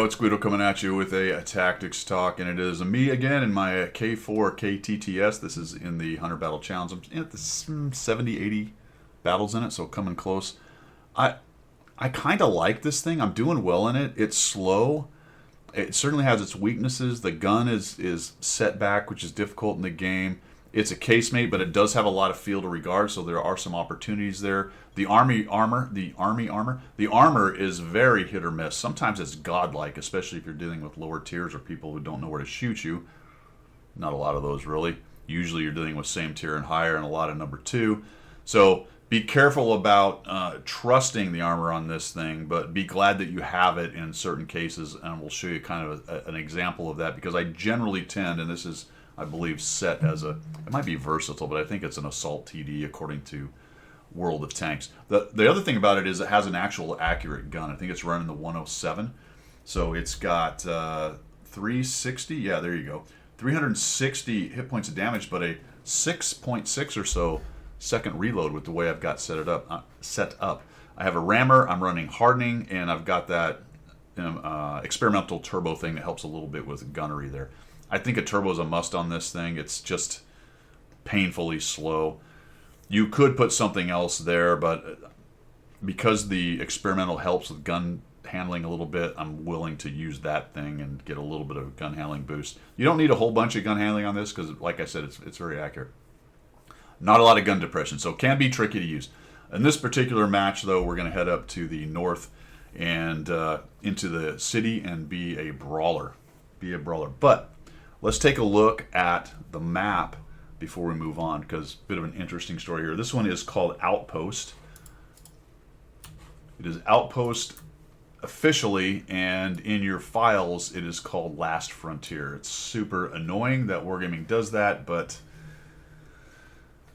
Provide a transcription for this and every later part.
go, it's Guido coming at you with a tactics talk, and it is me again in my K4 KTTS. This is in the 100 Battle Challenge. I'm at the 70, 80 battles in it, so coming close. I kind of like this thing. I'm doing well in it. It's slow. It certainly has its weaknesses. The gun is set back, which is difficult in the game. It's a casemate, but it does have a lot of field of regard, so there are some opportunities there. The armor is very hit or miss. Sometimes it's godlike, especially if you're dealing with lower tiers or people who don't know where to shoot you. Not a lot of those, really. Usually you're dealing with same tier and higher and a lot of number 2. So be careful about trusting the armor on this thing, but be glad that you have it in certain cases, and we'll show you kind of an example of that, because I generally tend, and this is, I believe, set as a, it might be versatile, but I think it's an assault TD according to World of Tanks. The other thing about it is it has an actual accurate gun. I think it's running the 107. So it's got 360, yeah, there you go. 360 hit points of damage, but a 6.6 or so second reload with the way I've got set up. I have a rammer, I'm running hardening, and I've got that experimental turbo thing that helps a little bit with gunnery there. I think a turbo is a must on this thing. It's just painfully slow. You could put something else there, but because the experimental helps with gun handling a little bit, I'm willing to use that thing and get a little bit of gun handling boost. You don't need a whole bunch of gun handling on this because, like I said, it's very accurate. Not a lot of gun depression, so it can be tricky to use. In this particular match, though, we're going to head up to the north and into the city and be a brawler. But let's take a look at the map before we move on, because a bit of an interesting story here. This one is called Outpost. It is Outpost officially, and in your files it is called Last Frontier. It's super annoying that Wargaming does that, but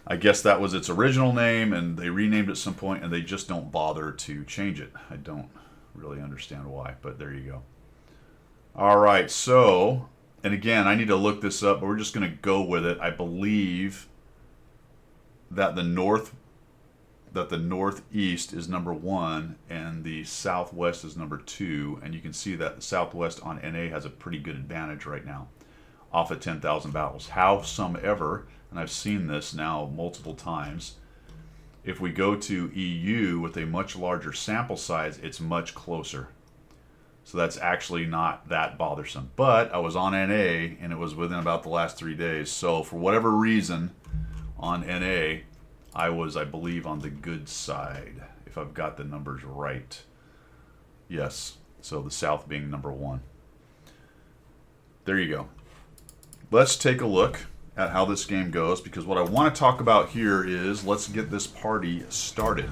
I guess that was its original name, and they renamed it at some point, and they just don't bother to change it. I don't really understand why, but there you go. All right, so, and again, I need to look this up, but we're just going to go with it. I believe that the northeast is number 1 and the southwest is number 2, and you can see that the southwest on NA has a pretty good advantage right now off at 10,000 battles. Howsomever, and I've seen this now multiple times, if we go to EU with a much larger sample size, it's much closer. So that's actually not that bothersome. But I was on NA, and it was within about the last 3 days. So for whatever reason, on NA, I was, I believe, on the good side, if I've got the numbers right. Yes, so the south being number 1. There you go. Let's take a look at how this game goes, because what I want to talk about here is let's get this party started.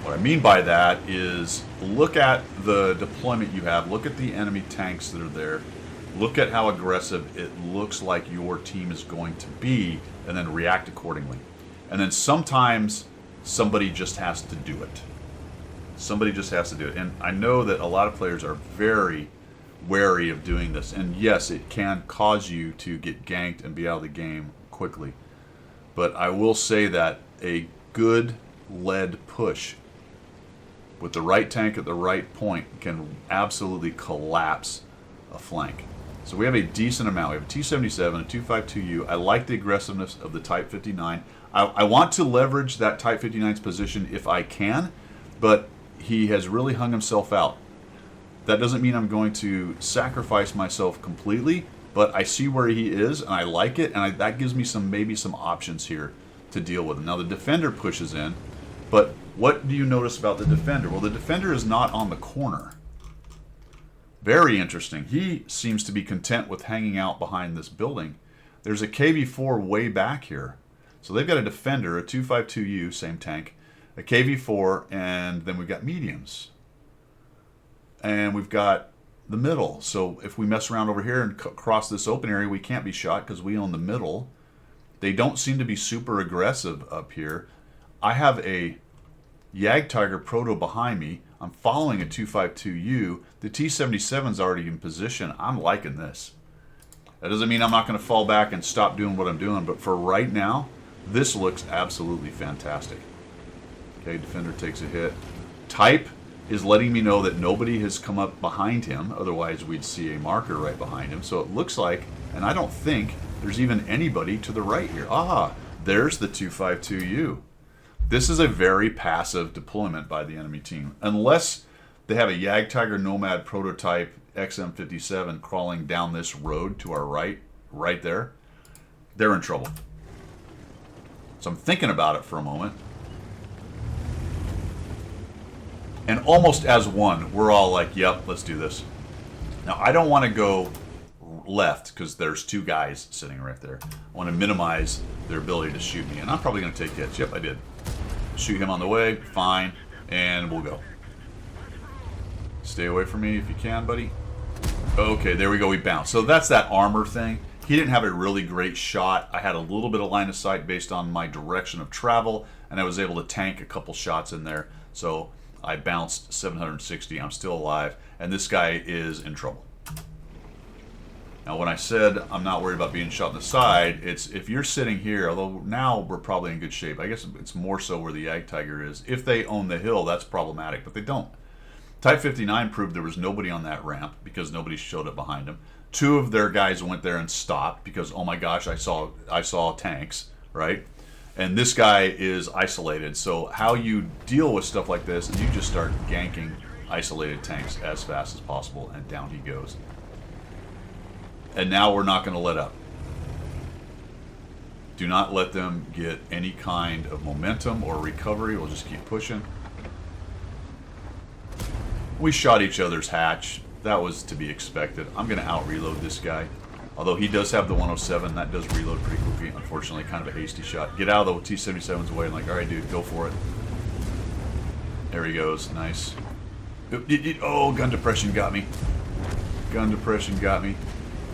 What I mean by that is look at the deployment you have, look at the enemy tanks that are there, look at how aggressive it looks like your team is going to be, and then react accordingly. And then sometimes somebody just has to do it. Somebody just has to do it. And I know that a lot of players are very wary of doing this. And yes, it can cause you to get ganked and be out of the game quickly. But I will say that a good lead push with the right tank at the right point can absolutely collapse a flank. So we have a decent amount. We have a T-77, a 252U. I like the aggressiveness of the Type 59. I want to leverage that Type 59's position if I can, but he has really hung himself out. That doesn't mean I'm going to sacrifice myself completely, but I see where he is, and I like it, and that gives me maybe some options here to deal with. Now the Defender pushes in, but what do you notice about the Defender? Well, the Defender is not on the corner. Very interesting. He seems to be content with hanging out behind this building. There's a KV-4 way back here. So they've got a Defender, a 252U, same tank, a KV-4, and then we've got mediums. And we've got the middle. So if we mess around over here and cross this open area, we can't be shot because we own the middle. They don't seem to be super aggressive up here. I have a Jagdtiger Proto behind me. I'm following a 252U. The T-77's already in position. I'm liking this. That doesn't mean I'm not going to fall back and stop doing what I'm doing, but for right now, this looks absolutely fantastic. Okay, Defender takes a hit. Type is letting me know that nobody has come up behind him. Otherwise, we'd see a marker right behind him. So it looks like, and I don't think there's even anybody to the right here. Ah, there's the 252U. This is a very passive deployment by the enemy team. Unless they have a Jagdtiger Nomad prototype XM57 crawling down this road to our right there, they're in trouble. So I'm thinking about it for a moment. And almost as one, we're all like, yep, let's do this. Now, I don't want to go left because there's two guys sitting right there. I want to minimize their ability to shoot me. And I'm probably going to take hits. Yep, I did. Shoot him on the way. Fine. And we'll go. Stay away from me if you can, buddy. Okay, there we go. We bounced. So that's that armor thing. He didn't have a really great shot. I had a little bit of line of sight based on my direction of travel, and I was able to tank a couple shots in there. So I bounced 760. I'm still alive, and this guy is in trouble. Now, when I said I'm not worried about being shot in the side, it's if you're sitting here, although now we're probably in good shape. I guess it's more so where the Jagdtiger is. If they own the hill, that's problematic, but they don't. Type 59 proved there was nobody on that ramp because nobody showed up behind them. Two of their guys went there and stopped because, oh my gosh, I saw tanks, right? And this guy is isolated. So how you deal with stuff like this is you just start ganking isolated tanks as fast as possible, and down he goes. And now we're not going to let up. Do not let them get any kind of momentum or recovery. We'll just keep pushing. We shot each other's hatch. That was to be expected. I'm going to out-reload this guy. Although he does have the 107, that does reload pretty quickly. Unfortunately, kind of a hasty shot. Get out of the T-77's way. I'm like, all right, dude, go for it. There he goes. Nice. Oh, gun depression got me. Gun depression got me.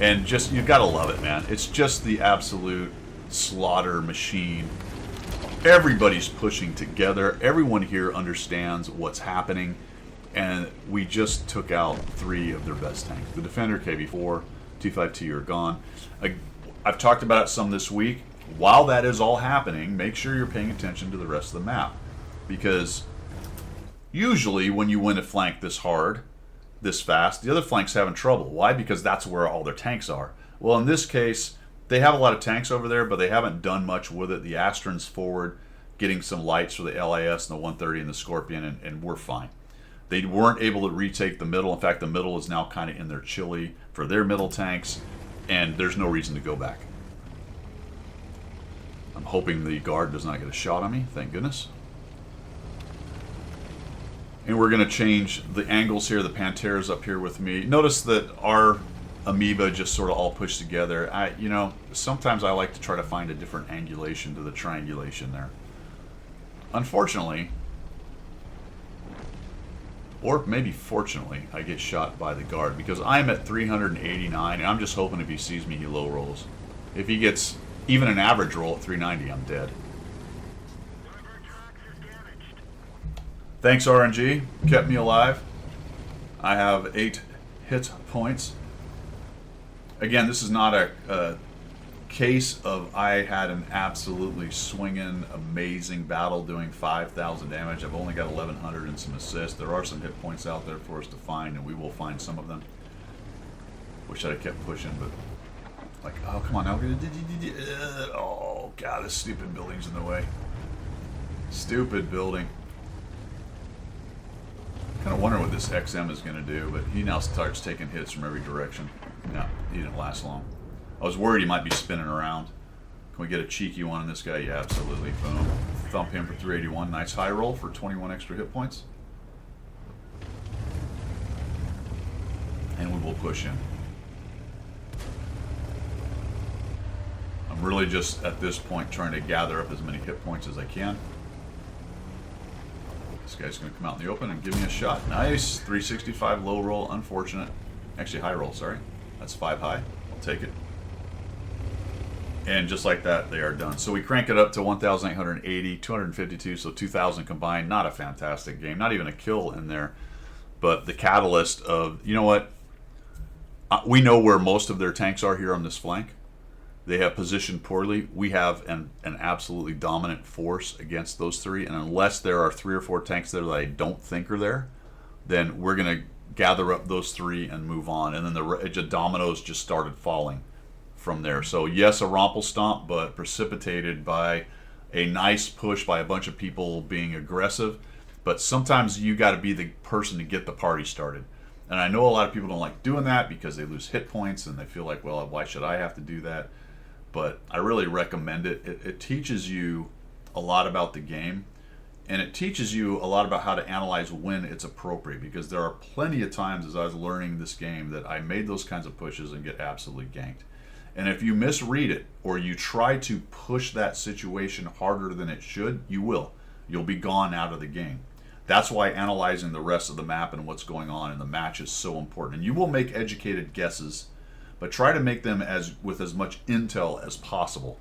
And just, you got to love it, man. It's just the absolute slaughter machine. Everybody's pushing together. Everyone here understands what's happening. And we just took out 3 of their best tanks. The Defender, KV-4, T-52 are gone. I've talked about it some this week. While that is all happening, make sure you're paying attention to the rest of the map. Because usually when you win a flank this hard, this fast, the other flank's having trouble. Why? Because that's where all their tanks are. Well, in this case, they have a lot of tanks over there, but they haven't done much with it. The Astron's forward, getting some lights for the LAS and the 130 and the Scorpion, and we're fine. They weren't able to retake the middle. In fact, the middle is now kind of in their chili for their middle tanks, and there's no reason to go back. I'm hoping the guard does not get a shot on me, thank goodness. And we're going to change the angles here. The Pantera's up here with me. Notice that our amoeba just sort of all pushed together. Sometimes I like to try to find a different angulation to the triangulation there. Unfortunately, or maybe fortunately, I get shot by the guard because I'm at 389, and I'm just hoping if he sees me, he low rolls. If he gets even an average roll at 390, I'm dead. Thanks, RNG. Kept me alive. I have 8 hit points. Again, this is not a case of I had an absolutely swinging, amazing battle doing 5,000 damage. I've only got 1,100 and some assists. There are some hit points out there for us to find, and we will find some of them. Wish I'd have kept pushing, but like, oh, come on now. Oh, God, this stupid building's in the way. Stupid building. Kind of wonder what this XM is going to do, but he now starts taking hits from every direction. No, he didn't last long. I was worried he might be spinning around. Can we get a cheeky one on this guy? Yeah, absolutely. Boom. Thump him for 381. Nice high roll for 21 extra hit points. And we will push him. I'm really just, at this point, trying to gather up as many hit points as I can. This guy's going to come out in the open and give me a shot. Nice. 365 low roll. Unfortunate. Actually, high roll, sorry. That's 5 high. I'll take it. And just like that, they are done. So we crank it up to 1,880, 252, so 2,000 combined. Not a fantastic game. Not even a kill in there. But the catalyst of, you know what? We know where most of their tanks are here on this flank. They have positioned poorly. We have an absolutely dominant force against those 3. And unless there are 3 or 4 tanks there that I don't think are there, then we're going to gather up those 3 and move on. And then the dominoes just started falling from there. So yes, a Rumpelstomp, but precipitated by a nice push by a bunch of people being aggressive. But sometimes you got to be the person to get the party started. And I know a lot of people don't like doing that because they lose hit points and they feel like, well, why should I have to do that? But I really recommend it. It teaches you a lot about the game, and it teaches you a lot about how to analyze when it's appropriate, because there are plenty of times as I was learning this game that I made those kinds of pushes and get absolutely ganked. And if you misread it or you try to push that situation harder than it should, you will. You'll be gone out of the game. That's why analyzing the rest of the map and what's going on in the match is so important. And you will make educated guesses, but try to make them with as much intel as possible.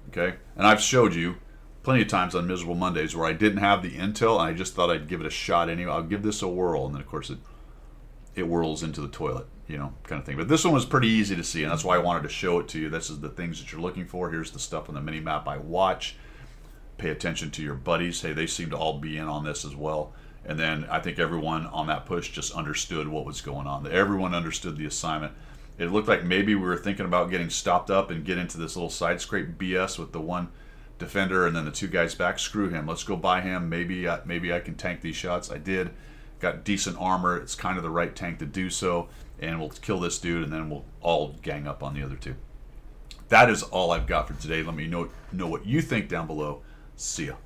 Okay? And I've showed you plenty of times on Miserable Mondays where I didn't have the intel and I just thought I'd give it a shot anyway. I'll give this a whirl, and then of course it whirls into the toilet, kind of thing. But this one was pretty easy to see, and that's why I wanted to show it to you. This is the things that you're looking for. Here's the stuff on the mini map I watch. Pay attention to your buddies. Hey, they seem to all be in on this as well. And then I think everyone on that push just understood what was going on. Everyone understood the assignment. It looked like maybe we were thinking about getting stopped up and get into this little side scrape BS with the one defender and then the 2 guys back. Screw him. Let's go by him. Maybe I can tank these shots. I did. Got decent armor. It's kind of the right tank to do so. And we'll kill this dude, and then we'll all gang up on the other 2. That is all I've got for today. Let me know what you think down below. See ya.